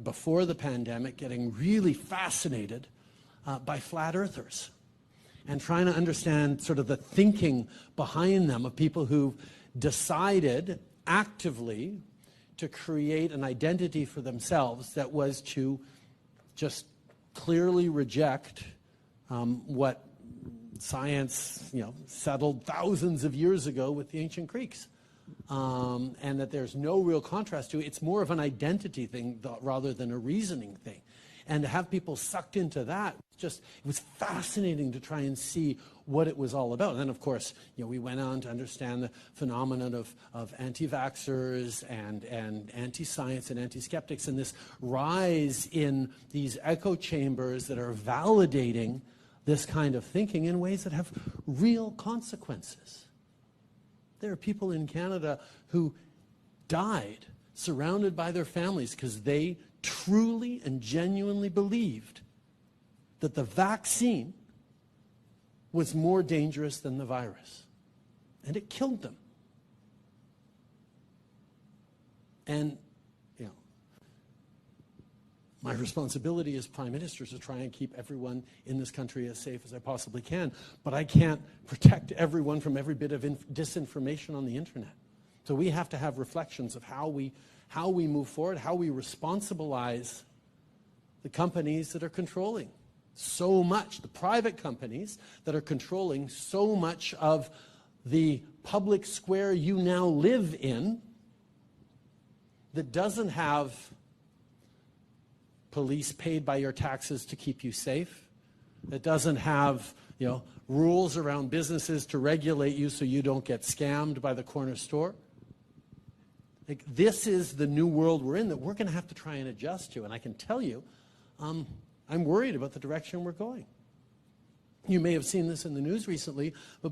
before the pandemic, getting really fascinated by flat earthers and trying to understand sort of the thinking behind them of people who've decided actively to create an identity for themselves that was to just clearly reject what science, settled thousands of years ago with the ancient Greeks. And that there's no real contrast to it. It's more of an identity thing rather than a reasoning thing. And to have people sucked into that, it was fascinating to try and see what it was all about. And then, of course, we went on to understand the phenomenon of anti-vaxxers and anti-science and anti-skeptics, and this rise in these echo chambers that are validating this kind of thinking in ways that have real consequences. There are people in Canada who died surrounded by their families because they truly and genuinely believed that the vaccine was more dangerous than the virus. And it killed them. And, my responsibility as Prime Minister is to try and keep everyone in this country as safe as I possibly can. But I can't protect everyone from every bit of disinformation on the internet. So we have to have reflections of how we move forward, how we responsibilize the companies that are controlling so much, the private companies that are controlling so much of the public square you now live in that doesn't have police paid by your taxes to keep you safe. It doesn't have, rules around businesses to regulate you so you don't get scammed by the corner store. This is the new world we're in that we're going to have to try and adjust to. And I can tell you, I'm worried about the direction we're going. You may have seen this in the news recently, but